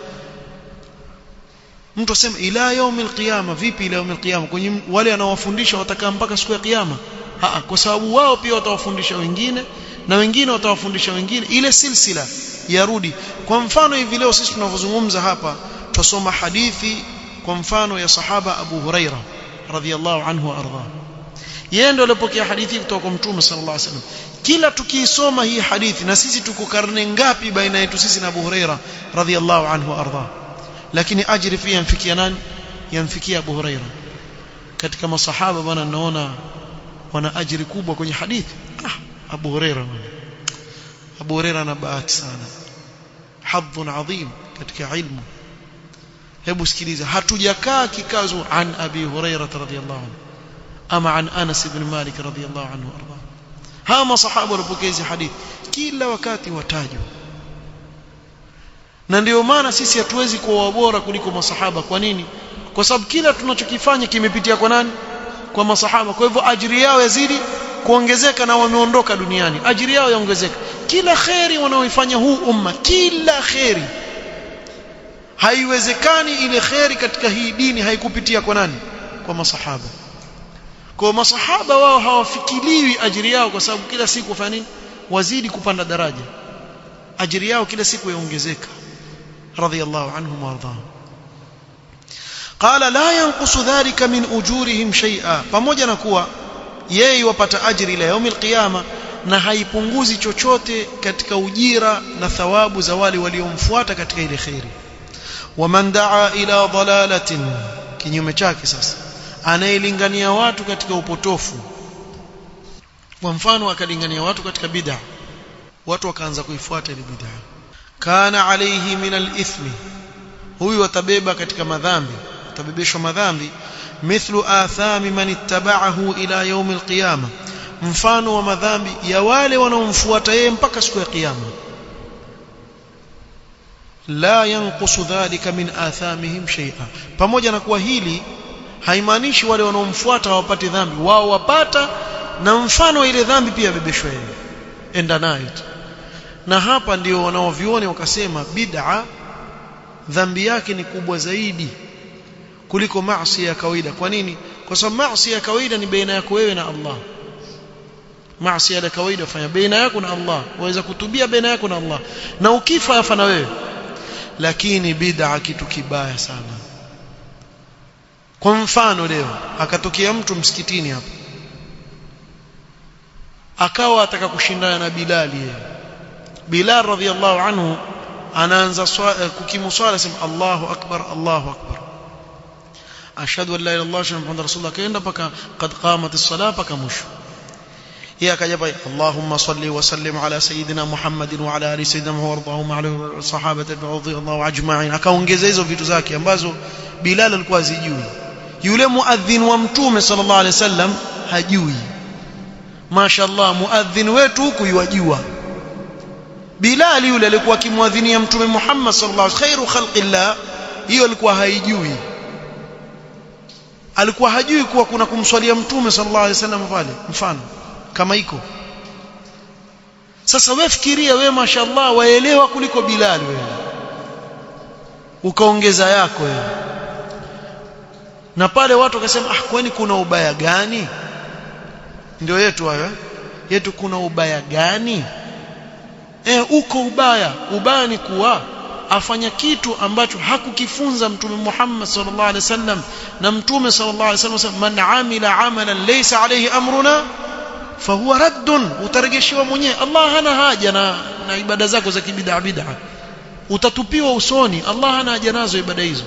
Mtu asema ila yaumil qiyama, vipi ila yaumil qiyama? Kwenye wale anaowafundisha watakaa mpaka siku ya kiyama? Kwa sababu wao pia watawafundisha wengine na wengine watawafundisha wengine, ile silsila yarudi. Kwa mfano hivi leo sisi tunavyozungumza hapa, tusoma hadithi kwa mfano ya sahaba Abu Huraira radhiyallahu anhu wa arda. Yeye ndiye alipokea hadithi kutoka kwa Mtume sallallahu alaihi wasallam. Kila tukiisoma hii hadithi, na sisi tuko karne ngapi baina yetu sisi na Abu Huraira radhiyallahu anhu wa arda, lakini ajri pia yamfikia nani? Yamfikia Abu Huraira. Katika masahaba bwana, naona wana ajri kubwa kwenye hadithi. Abu Huraira bwana, Abu Huraira ana bahati sana, hadhun adhim katika ilmu. Hebu sikiliza, hatujakaa kikazo an Abi Huraira radhiyallahu anhu ama an Anas ibn Malik radhiyallahu anhu arda. Hawa masahaba walipokea hizi hadithi kila wakati watajwa. Na ndio maana sisi hatuwezi kuwa bora kuliko masahaba. Kwa nini? Kwa sababu kila tunachokifanya kimepitia kwa nani? Kwa masahaba. Kwa hivyo ajiri yao yazidi kuongezeka, na wameondoka duniani ajiri yao yaongezeka. Kila khairi wanaoifanya huu umma, kila khairi, haiwezekani ile khairi katika hii dini haikupitia kwa nani? Kwa masahaba. Kwa masahaba wao hawafikiriwi ajiri yao, kwa sababu kila siku wafanya nini? Wazidi kupanda daraja, ajiri yao kila siku yaongezeka radhiyallahu anhum wa ardhahum. qala la yanqusu dhalika min ujurihim shay'a, pamoja na kuwa yeye wapata ajiri ila yaumil qiyama, na haipunguzi chochote katika ujira na thawabu za wale waliomfuata katika ile khairi. Waman daa ila dalalatin, kinyume chake sasa, anayelingania watu katika upotofu, kwa mfano akalingania watu katika bid'a, watu wakaanza kuifuata ile bid'a, kana alayhi min al-ithmi, huyu atabeba katika madhambi, atabebeshwa madhambi, mithlu athami man ittaba'ahu ila yawm al-qiyamah, mfano wa madhambi ya wale wanaomfuata yeye mpaka siku ya kiyama. La yanqusu dhalika min athamihim shay'a, pamoja na kuwa hili haimaanishi wale wanaomfuata hawapati dhambi, wao wapata, na mfano ile dhambi pia bebeshwa yeye, enda nayo. Na hapa ndio wanaovione wakasema bid'a dhambi yake ni kubwa zaidi kuliko maasi ya kawaida. Kwa nini? Kwa sababu maasi ya kawaida ni baina yako wewe na Allah. Maasi ya kawaida fanya baina yako na Allah, waweza kutubia baina yako na Allah, na ukifa yafa na wewe. Lakini bid'a kitu kibaya sana. Kwa mfano leo akatokea mtu msikitini hapa akawa ataka kushindana na Bilal. Yeye Bilal radhiyallahu anhu anaanza kukimu swala, sema Allahu akbar, Allahu akbar, ashhadu an la ilaha illallah wa ashhadu anna muhammadar rasulullah, kaenda paka qad qamat as-salah paka mwisho. Yeye akajaba Allahumma salli wa sallim ala sayidina Muhammadin wa ala ali sayyidina Muhammad wa ala sahabati radhiyallahu ajma'in, akaongeza hizo vitu zake ambazo Bilal alikuwa hazijui. Yule muadhin wa mtume sallallahu alaihi wasallam hajui. Mashaallah, muadhin wetu huku yajua. Bilal yule alikuwa akimuadhinia mtume Muhammad sallallahu alaihi wasallam, khairu khalqillah, hiyo alikuwa haijui. Alikuwa hajui kuwa kuna kumswalia mtume sallallahu alaihi wasallam pale, mfano kama iko. Sasa wewe fikiria, wewe mashaallah waelewa kuliko Bilal wewe, ukaongeza yako wewe. Na pale watu wakasema kwani kuna ubaya gani? Ndio yetu hayo yetu, kuna ubaya gani? Uko ubaya. Ubaya ni kuwa afanya kitu ambacho hakukifunza mtume Muhammad sallallahu alaihi wasallam, na mtume sallallahu alaihi wasallam man amila amalan laysa alayhi amruna fahuwa raddun, utarejeshiwa mwenyewe. Allah hana haja na ibada zako za kibid'a bid'a, utatupiwa usoni. Allah hana haja nazo ibada hizo.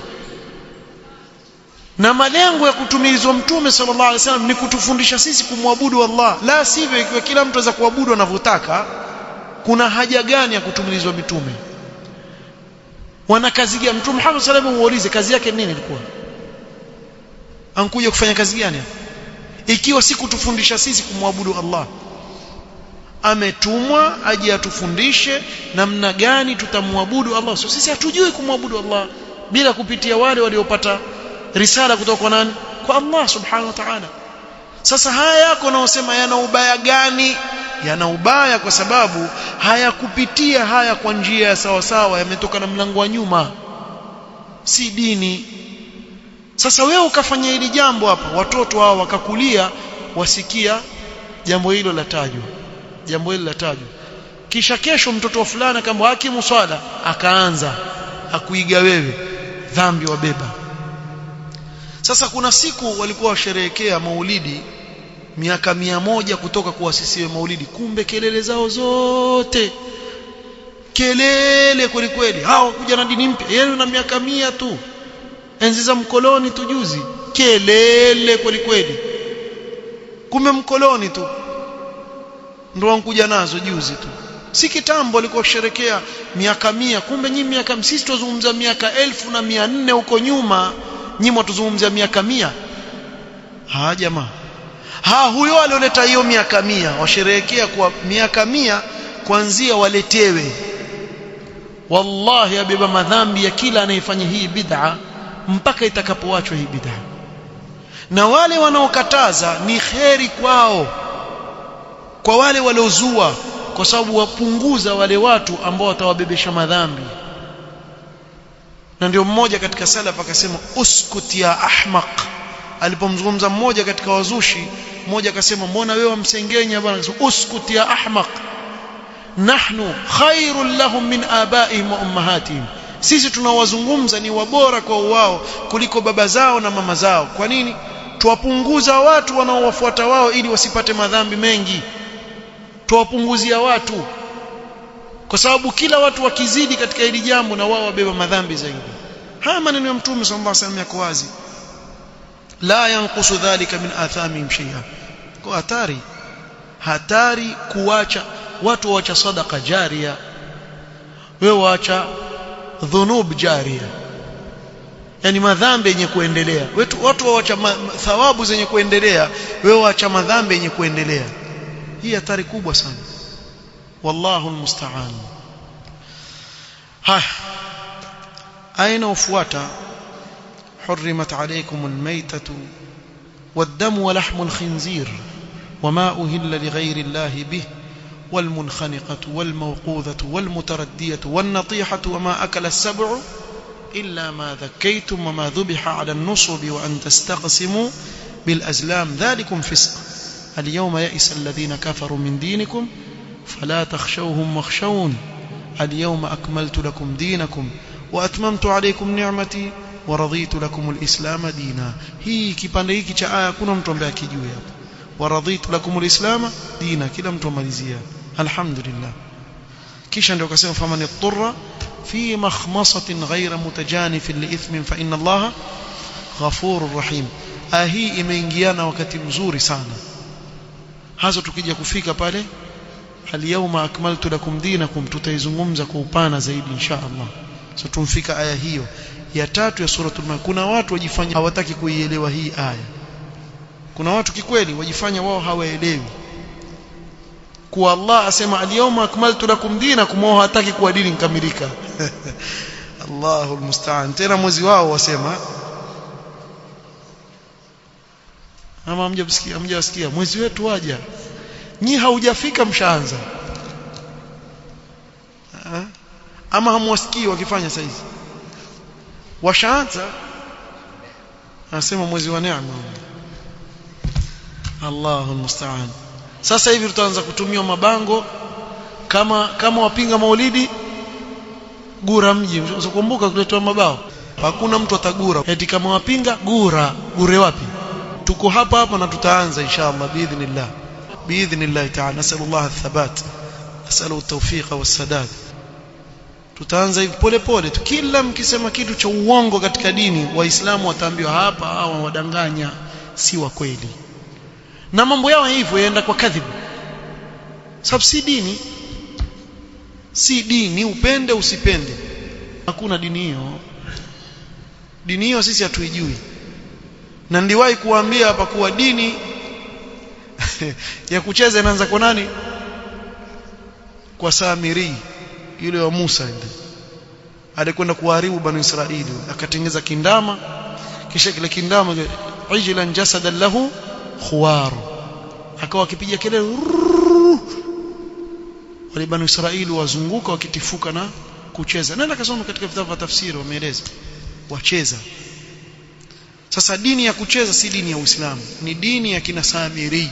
Na malengo ya kutumilizwa mtume sallallahu alaihi wasallam ni kutufundisha sisi kumwabudu Allah, la sivyo ikiwa kila mtu aweza kuabudu anavyotaka, kuna haja gani ya kutumilizwa mitume? Wana kazi gani? Mtume Muhammad sallallahu alaihi wasallam uulize kazi yake nini ilikuwa? Ankuja kufanya kazi gani ikiwa si kutufundisha sisi kumwabudu Allah? Ametumwa aje atufundishe namna gani tutamwabudu Allah. So sisi hatujui kumwabudu Allah bila kupitia wale waliopata risala kutoka kwa nani? Kwa Allah subhanahu wa ta'ala. Sasa haya yako naosema yana ubaya gani? Yana ubaya kwa sababu hayakupitia haya kwa njia ya sawa sawa, yametoka na mlango wa nyuma, si dini. Sasa wewe ukafanya hili jambo hapa, watoto hao wakakulia wasikia jambo hilo latajwa, jambo hilo latajwa, kisha kesho mtoto fulani kama hakimu swala akaanza akuiga wewe, dhambi wabeba. Sasa kuna siku walikuwa washerehekea maulidi miaka 100 kutoka kuasisiwa maulidi, kumbe kelele zao zote kelele kweli kweli, hao kuja na dini mpya, yeye na miaka 100 tu, enzi za mkoloni tu juzi, kelele kweli kweli. Kumbe mkoloni tu ndio wankuja nazo juzi tu, si kitambo walikuwa kusherekea miaka 100. Kumbe nyinyi miaka, sisi tuzungumza miaka 1400 huko nyuma, nyinyi mtuzungumzia miaka 100. Jamaa huyo alioleta hiyo miaka 100 washerehekea kwa miaka 100 kuanzia waletewe. Wallahi abeba madhambi ya kila anayefanya hii bid'a mpaka itakapoachwa hii bid'a. Na wale wanaokataza ni kheri kwao, kwa wale waliozua, kwa sababu wapunguza wale watu ambao watawabebesha madhambi. Na ndio mmoja katika salaf akasema uskut ya ahmaq, alipomzungumza mmoja katika wazushi, mmoja akasema mbona wewe wamsengenya bwana? Uskut ya ahmaq, nahnu khairul lahum min abaihim wa ummahatihim, sisi tunawazungumza ni wabora kwa wao kuliko baba zao na mama zao. Kwa nini? Tuwapunguza watu wanaowafuata wao ili wasipate madhambi mengi. Tuwapunguzia watu, kwa sababu kila watu wakizidi katika hili jambo na wao wabeba madhambi zaidi. Haya maneno ya Mtume sallallahu alaihi wasallam yako wazi, la yanqusu dhalika min athamihim shay'a. Kwa hatari kuacha watu, waacha sadaqa jaria, wewe waacha dhunub jaria, yani madhambi yenye kuendelea. Watu waacha thawabu zenye kuendelea, wewe waacha madhambi yenye kuendelea. Hii hatari kubwa sana, wallahu almusta'an. Aina ufuata حرمت عليكم الميتة والدم ولحم الخنزير وما أهل لغير الله به والمنخنقة والموقوذة والمتردية والنطيحة وما أكل السبع إلا ما ذكيتم وما ذبح على النصب وأن تستقسموا بالأزلام ذلكم فسق اليوم يئس الذين كفروا من دينكم فلا تخشوهم واخشون اليوم أكملت لكم دينكم وأتممت عليكم نعمتي ورضيت لكم الإسلام دينا. hii kipande hiki cha aya kuna mtu ambaye akijui hapo, waraditu lakum alislam dina, kila mtu amalizia alhamdulillah. kisha ndio akasema faman yattara fi makhmasatin ghayra mutajanifin liithmin fa inna allaha ghafurur rahim. Hii imeingiana wakati mzuri sana, hasa tukija kufika pale al-yawma akmaltu lakum dinakum, tutaizungumza kwa upana zaidi insha Allah. So tumfika aya hiyo ya 3 ya suratul Maida. Kuna watu wajifanya hawataki kuielewa hii aya. Kuna watu kikweli wajifanya wao hawaelewi kwa Allah asema al-yawma akmaltu lakum dinakum, wao hataki kuwa dini kamilika. Allahul musta'an. Tena mwezi wao wasema, ama mjasikia mwezi wetu waja, nyi haujafika mshaanza. Ama hamwasikii wakifanya saizi washaanza, anasema mwezi wa neema. Allahu musta'an. Sasa hivi tutaanza kutumia mabango kama wapinga maulidi, gura mji. Usikumbuka kuletwa mabao, hakuna mtu atagura eti kama wapinga gure wapi? Tuko hapa na tutaanza inshallah biidhnillah ta'ala. Nasallallahu athabat, nasalu at-tawfiq was-sadad. Tutaanza hivi pole pole tu. Kila mkisema kitu cha uongo katika dini, waislamu wataambiwa hapa hawa wadanganya, si wa kweli. Na mambo yao hivyo yaenda kwa kadhibu, sababu si dini, upende usipende, hakuna dini hiyo sisi hatuijui. Na ndiwahi kuambia hapa kuwa dini ya kucheza inaanza kwa nani? Kwa Samiri yule wa Musa, ndiye alikwenda kuharibu Bani Israili, akatengeza kindama, kisha kile kindama ijlan jasadan lahu khuwar, akawa akipiga kelele, wale Bani Israili wazunguka wakitifuka na kucheza. Nenda kasoma katika vitabu vya tafsiri, wameeleza wacheza. Sasa dini ya kucheza si dini ya Uislamu, ni dini ya kina Samiri.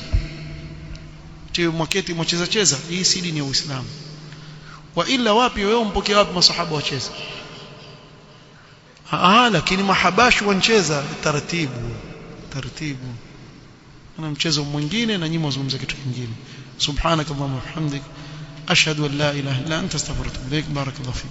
Tio mwaketi mcheza, hii si dini ya Uislamu. Wa illa wapi wewe umpokea wapi masahaba wacheza? Lakini mahabashi wancheza taratibu. Ana mchezo mwingine na nyinyi mzungumza kitu kingine. Subhanakallahumma wa bihamdik ashhadu an la ilaha illa anta astaghfiruka wa atubu ilaik. Barakallahu fik.